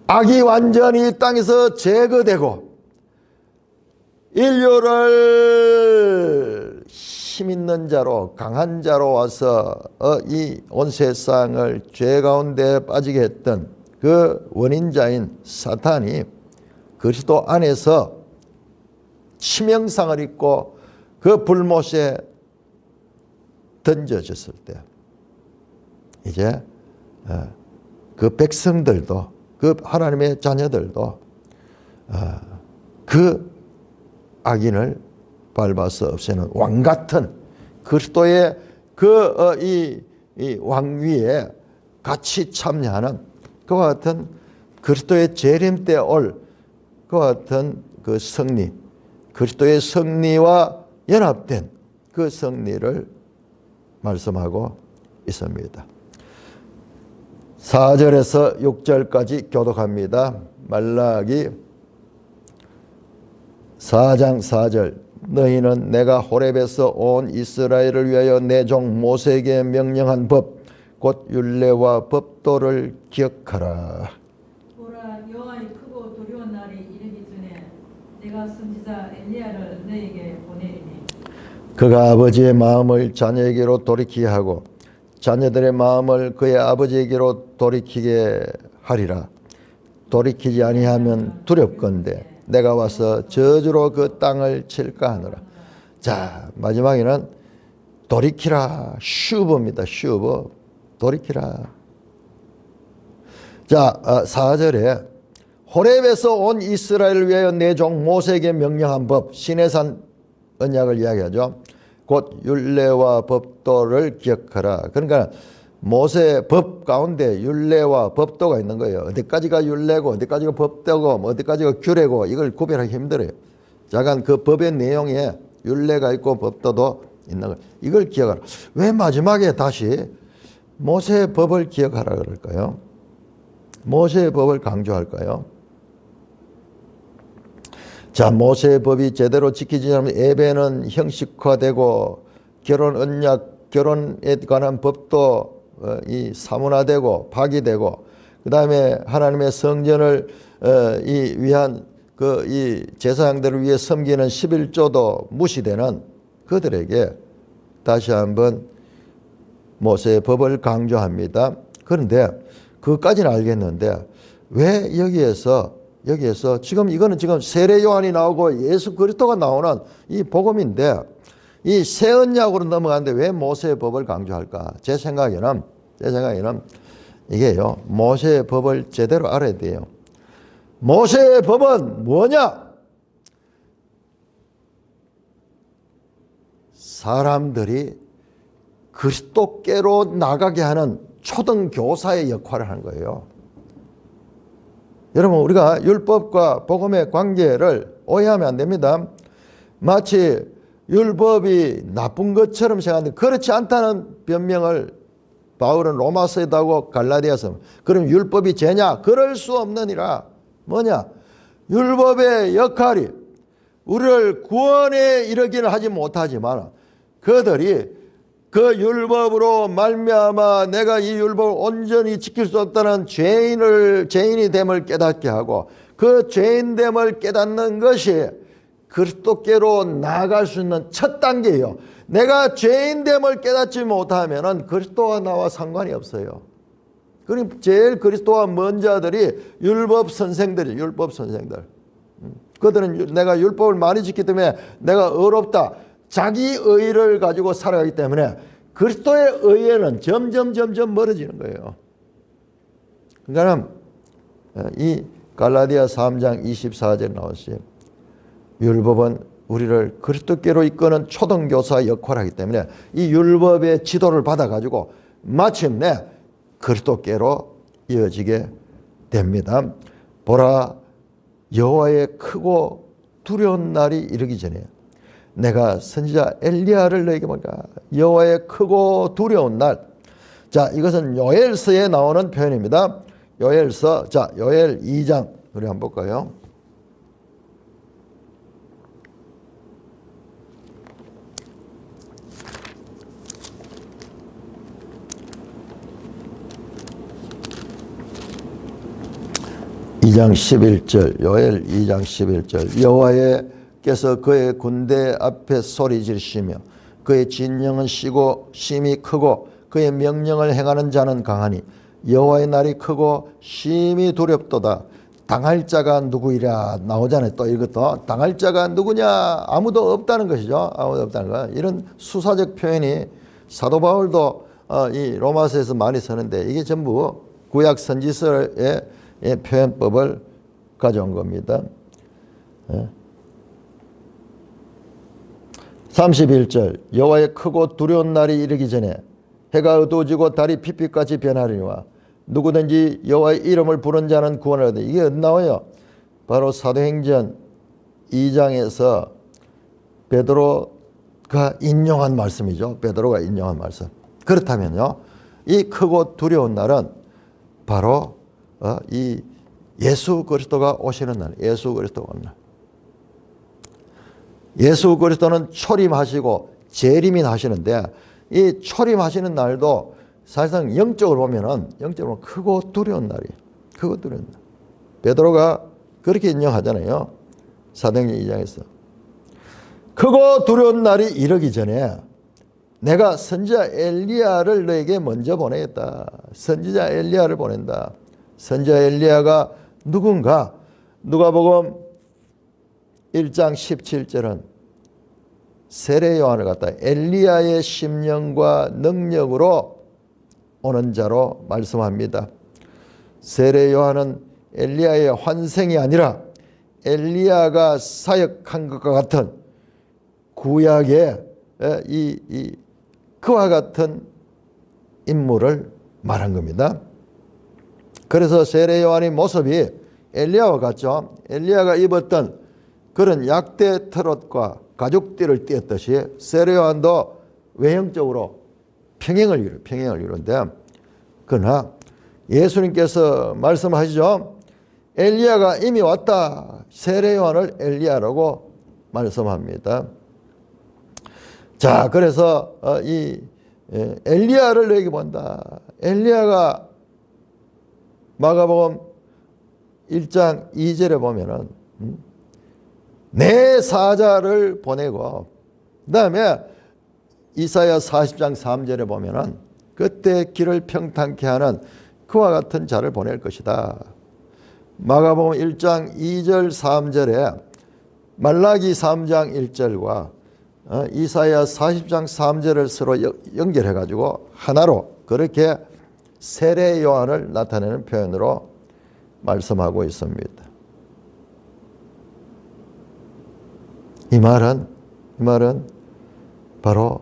악이 완전히 이 땅에서 제거되고 인류를 힘 있는 자로, 강한 자로 와서 이 온 세상을 죄 가운데 빠지게 했던 그 원인자인 사탄이 그리스도 안에서 치명상을 입고 그 불못에 던져졌을 때 이제 그 백성들도 그 하나님의 자녀들도 그 악인을 밟아서 없애는 왕같은 그리스도의 이 왕위에 같이 참여하는 그와 같은 그리스도의 재림 때 올 그와 같은 그 승리, 그리스도의 승리와 연합된 그 승리를 말씀하고 있습니다. 4절에서 6절까지 교독합니다. 말라기 4장 4절. 너희는 내가 호렙에서 온 이스라엘을 위하여 내 종 모세에게 명령한 법 곧 율례와 법도를 기억하라. 보라, 여호와의 크고 두려운 날이 이르기 전에 내가 선지자 엘리야를 너에게 보내리니 그가 아버지의 마음을 자녀에게로 돌이키게 하고 자녀들의 마음을 그의 아버지에게로 돌이키게 하리라. 돌이키지 아니하면 두렵건대 내가 와서 저주로 그 땅을 칠까 하노라. 자, 마지막에는 돌이키라. 슈브입니다. 슈브. 돌이키라. 자, 4절에 호렙에서 온 이스라엘을 위하여 내 종 모세에게 명령한 법, 시내산 언약을 이야기하죠. 곧 율례와 법도를 기억하라. 그러니까 모세 법 가운데 율례와 법도가 있는 거예요. 어디까지가 율례고 어디까지가 법도고 어디까지가 규례고 이걸 구별하기 힘들어요. 잠깐 그 법의 내용에 율례가 있고 법도도 있는 거예요. 이걸 기억하라. 왜 마지막에 다시 모세의 법을 기억하라 그럴까요? 모세의 법을 강조할까요? 자, 모세의 법이 제대로 지키지 않으면 예배는 형식화되고 결혼 언약, 결혼에 관한 법도 이 사문화되고 파기되고, 그 다음에 하나님의 성전을 위한 이 제사장들을 위해 섬기는 11조도 무시되는 그들에게 다시 한번 모세의 법을 강조합니다. 그런데 그것까지는 알겠는데 왜 여기에서 지금 이거는 지금 세례 요한이 나오고 예수 그리스도가 나오는 이 복음인데 이 새 언약으로 넘어가는데 왜 모세의 법을 강조할까? 제 생각에는 이게요, 모세의 법을 제대로 알아야 돼요. 모세의 법은 뭐냐? 사람들이 그리스도께로 나가게 하는 초등교사의 역할을 하는 거예요. 여러분, 우리가 율법과 복음의 관계를 오해하면 안 됩니다. 마치 율법이 나쁜 것처럼 생각하는데 그렇지 않다는 변명을 바울은 로마서에도 하고 갈라디아서. 그럼 율법이 죄냐? 그럴 수 없느니라. 뭐냐? 율법의 역할이 우리를 구원에 이르기는 하지 못하지만 그들이 그 율법으로 말미암아 내가 이 율법을 온전히 지킬 수 없다는 죄인이 됨을 깨닫게 하고, 그 죄인됨을 깨닫는 것이 그리스도께로 나아갈 수 있는 첫 단계예요. 내가 죄인됨을 깨닫지 못하면 그리스도와 나와 상관이 없어요. 그럼 제일 그리스도와 먼 자들이 율법 선생들이에요. 율법 선생들. 그들은 내가 율법을 많이 지키기 때문에 내가 의롭다, 자기 의를 가지고 살아가기 때문에 그리스도의 의에는 점점 멀어지는 거예요. 그러니까 이 갈라디아 3장 24절에 나왔어요. 율법은 우리를 그리스도께로 이끄는 초등교사 역할을 하기 때문에 이 율법의 지도를 받아가지고 마침내 그리스도께로 이어지게 됩니다. 보라, 여호와의 크고 두려운 날이 이르기 전에 내가 선지자 엘리야를 너에게 보니까 여호와의 크고 두려운 날. 자, 이것은 요엘서에 나오는 표현입니다. 요엘서, 자, 요엘 2장 우리 한번 볼까요? (2장 11절) 요엘 2장 11절 여호와께서 그의 군대 앞에 소리 지르시며 그의 진영은 시고 심히 크고 그의 명령을 행하는 자는 강하니 여호와의 날이 크고 심히 두렵도다. 당할 자가 누구이랴 나오잖아요. 또 이것도 당할 자가 누구냐? 아무도 없다는 것이죠. 아무도 없다는 거. 이런 수사적 표현이 사도 바울도 이 로마서에서 많이 쓰는데 이게 전부 구약 선지서의 표현법을 가져온 겁니다. 31절 여호와의 크고 두려운 날이 이르기 전에 해가 어두워지고 달이 핏빛같이 변하리니와 누구든지 여호와의 이름을 부른 자는 구원을 얻으리. 이게 어디 나와요? 바로 사도행전 2장에서 베드로가 인용한 말씀이죠. 베드로가 인용한 말씀. 그렇다면요, 이 크고 두려운 날은 바로 이 예수 그리스도가 오시는 날, 예수 그리스도가 오는 날. 예수 그리스도는 초림하시고 재림이 하시는데 이 초림하시는 날도 사실상 영적으로 보면은 크고 두려운 날이에요. 크고 두려운 날. 베드로가 그렇게 인용하잖아요. 사도행전 2장에서. 크고 두려운 날이 이르기 전에 내가 선지자 엘리야를 너에게 먼저 보내겠다. 선지자 엘리야를 보낸다. 선지자 엘리야가 누군가? 누가복음 1장 17절은 세례 요한을 갖다 엘리야의 심령과 능력으로 오는 자로 말씀합니다. 세례 요한은 엘리야의 환생이 아니라 엘리야가 사역한 것과 같은 구약의 그와 같은 인물을 말한 겁니다. 그래서 세례 요한의 모습이 엘리야와 같죠. 엘리야가 입었던 그런 약대 트롯과 가죽띠를 띄었듯이 세례 요한도 외형적으로 평행을 이루는데, 그러나 예수님께서 말씀하시죠. 엘리야가 이미 왔다. 세례 요한을 엘리야라고 말씀합니다. 자, 그래서 이 엘리야를 여기 본다. 엘리야가 마가복음 1장 2절에 보면은 내 사자를 보내고, 그 다음에 이사야 40장 3절에 보면은 그때 길을 평탄케 하는 그와 같은 자를 보낼 것이다. 마가복음 1장 2절 3절에 말라기 3장 1절과 이사야 40장 3절을 서로 연결해 가지고 하나로 그렇게 세례 요한을 나타내는 표현으로 말씀하고 있습니다. 이 말은 바로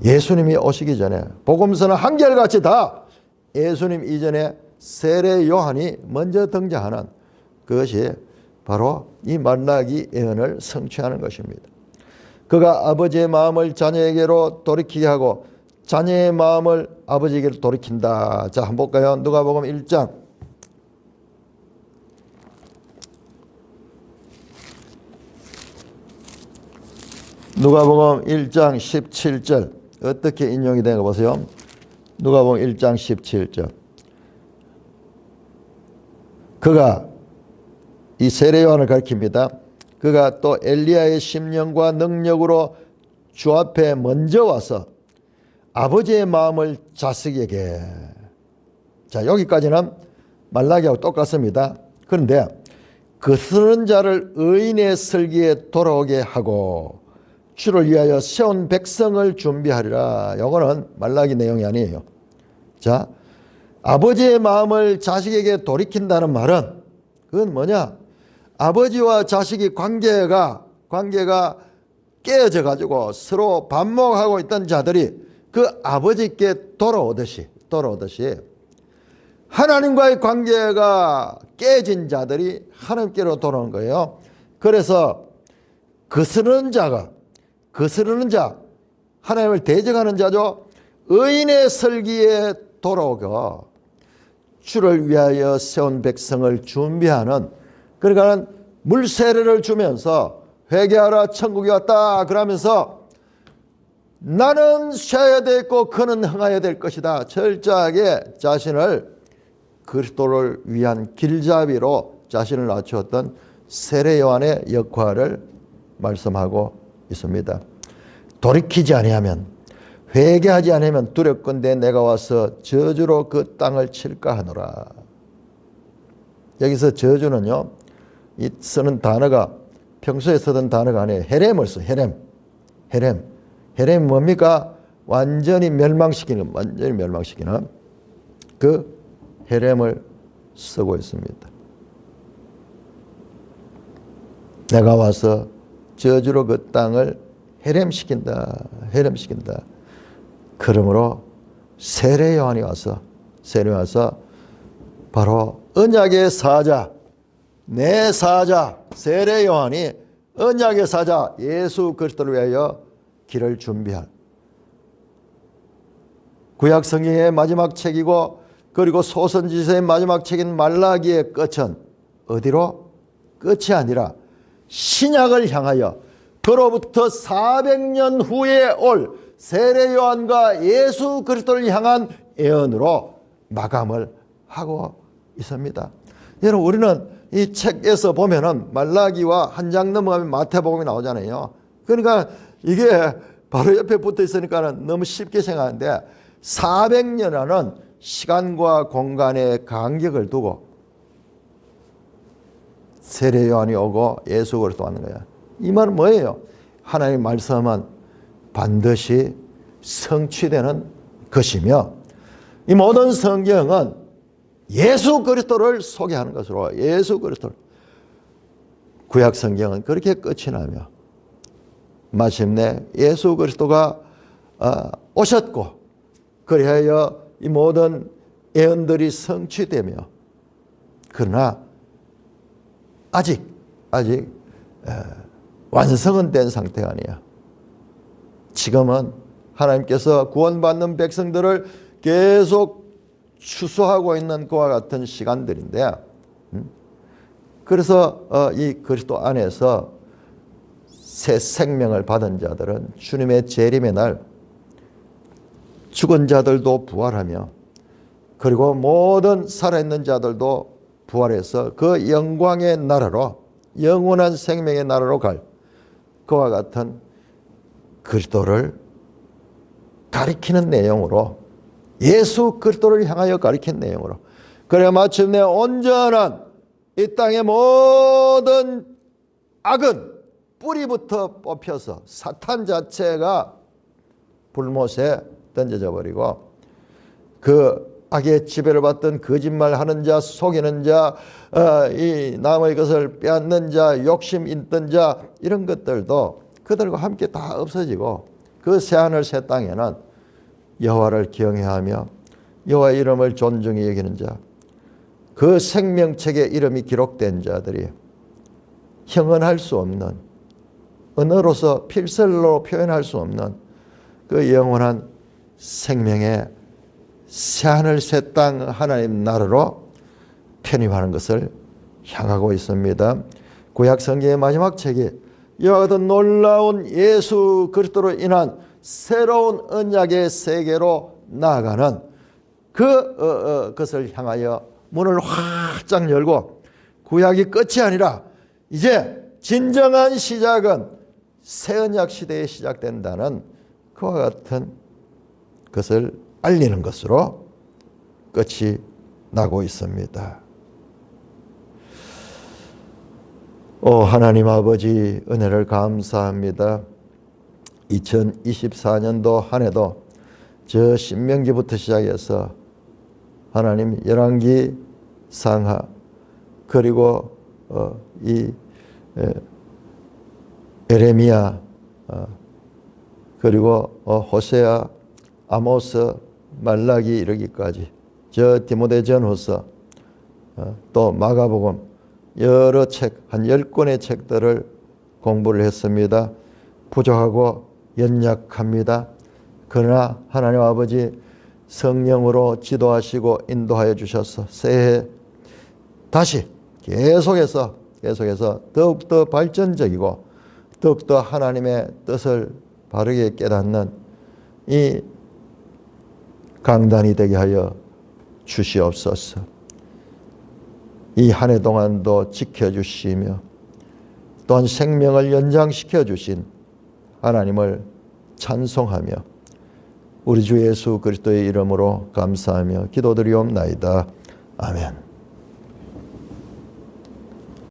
예수님이 오시기 전에 복음서는 한결같이 다 예수님 이전에 세례 요한이 먼저 등장하는 그것이 바로 이 말라기 예언을 성취하는 것입니다. 그가 아버지의 마음을 자녀에게로 돌이키게 하고 자녀의 마음을 아버지에게로 돌이킨다. 자, 한번 볼까요? 누가복음 1장 누가복음 1장 17절 어떻게 인용이 되는 거 보세요. 누가복음 1장 17절 그가 이 세례 요한을 가리킵니다. 그가 또 엘리야의 심령과 능력으로 주 앞에 먼저 와서 아버지의 마음을 자식에게, 자, 여기까지는 말라기하고 똑같습니다. 그런데 거스르는 자를 의인의 슬기에 돌아오게 하고 주를 위하여 세운 백성을 준비하리라. 이거는 말라기 내용이 아니에요. 자, 아버지의 마음을 자식에게 돌이킨다는 말은 그건 뭐냐? 아버지와 자식이 관계가 깨어져 가지고 서로 반목하고 있던 자들이 그 아버지께 돌아오듯이 하나님과의 관계가 깨진 자들이 하나님께로 돌아오는 거예요. 그래서 거스르는 자, 하나님을 대적하는 자죠. 의인의 설기에 돌아오고 주를 위하여 세운 백성을 준비하는, 그러니까 물세례를 주면서 회개하라 천국이 왔다 그러면서 나는 쉬어야 되겠고 그는 흥하여야 될 것이다. 철저하게 자신을 그리스도를 위한 길잡이로 자신을 낮추었던 세례 요한의 역할을 말씀하고 있습니다. 돌이키지 아니하면, 회개하지 않으면 두렵건대 내가 와서 저주로 그 땅을 칠까 하노라. 여기서 저주는요, 이 쓰는 단어가 평소에 쓰던 단어가 아니에요. 헤렘을 써. 헤렘이 뭡니까? 완전히 멸망시키는 그 헤렘을 쓰고 있습니다. 내가 와서 저주로 그 땅을 헤렘시킨다. 그러므로 세례 요한이 와서 바로 언약의 사자, 내 사자 세례 요한이 언약의 사자 예수 그리스도를 위하여 길을 준비한 구약 성경의 마지막 책이고, 그리고 소선지서의 마지막 책인 말라기의 끝은 어디로? 끝이 아니라 신약을 향하여 그로부터 400년 후에 올 세례 요한과 예수 그리스도를 향한 예언으로 마감을 하고 있습니다. 여러분, 우리는 이 책에서 보면은 말라기와 한 장 넘어가면 마태복음이 나오잖아요. 그러니까 이게 바로 옆에 붙어 있으니까는 너무 쉽게 생각하는데 400년이라는 시간과 공간의 간격을 두고 세례 요한이 오고 예수 그리스도 왔는 거야. 이 말은 뭐예요? 하나님의 말씀은 반드시 성취되는 것이며, 이 모든 성경은 예수 그리스도를 소개하는 것으로, 예수 그리스도를, 구약 성경은 그렇게 끝이 나며 마침내 예수 그리스도가 오셨고 그리하여 이 모든 예언들이 성취되며, 그러나 아직 완성은 된 상태가 아니야. 지금은 하나님께서 구원받는 백성들을 계속 추수하고 있는 그와 같은 시간들인데, 그래서 이 그리스도 안에서 새 생명을 받은 자들은 주님의 재림의 날 죽은 자들도 부활하며 그리고 모든 살아있는 자들도 부활해서 그 영광의 나라로 영원한 생명의 나라로 갈 그와 같은 그리스도를 가리키는 내용으로 예수 그리스도를 향하여 가리킨 내용으로 그래 마침내 온전한 이 땅의 모든 악은 뿌리부터 뽑혀서 사탄 자체가 불못에 던져져 버리고 그 악의 지배를 받던 거짓말하는 자, 속이는 자, 이 남의 것을 빼앗는 자, 욕심 있던 자 이런 것들도 그들과 함께 다 없어지고 그 새하늘 새 땅에는 여호와를 경외하며 여호와의 이름을 존중히 여기는 자, 그 생명책에 이름이 기록된 자들이 형언할 수 없는 언어로서 필설로 표현할 수 없는 그 영원한 생명의 새하늘 새 땅 하나님 나라로 편입하는 것을 향하고 있습니다. 구약 성경의 마지막 책이 이와 같은 놀라운 예수 그리스도로 인한 새로운 언약의 세계로 나아가는 그것을 향하여 문을 활짝 열고 구약이 끝이 아니라 이제 진정한 시작은 새 언약 시대에 시작된다는 그와 같은 것을 알리는 것으로 끝이 나고 있습니다. 하나님 아버지 은혜를 감사합니다. 2024년도 한 해도 저 신명기부터 시작해서 하나님 열왕기 상하 그리고 이 에레미야 그리고 호세아 아모스 말라기 이르기까지 저 디모데전후서 또 마가복음 여러 책 한 10권의 책들을 공부를 했습니다. 부족하고 연약합니다. 그러나 하나님 아버지 성령으로 지도하시고 인도하여 주셔서 새해 다시 계속해서 더욱더 발전적이고 더욱더 하나님의 뜻을 바르게 깨닫는 이 강단이 되게 하여 주시옵소서. 이 한 해 동안도 지켜주시며 또한 생명을 연장시켜 주신 하나님을 찬송하며 우리 주 예수 그리스도의 이름으로 감사하며 기도드리옵나이다. 아멘.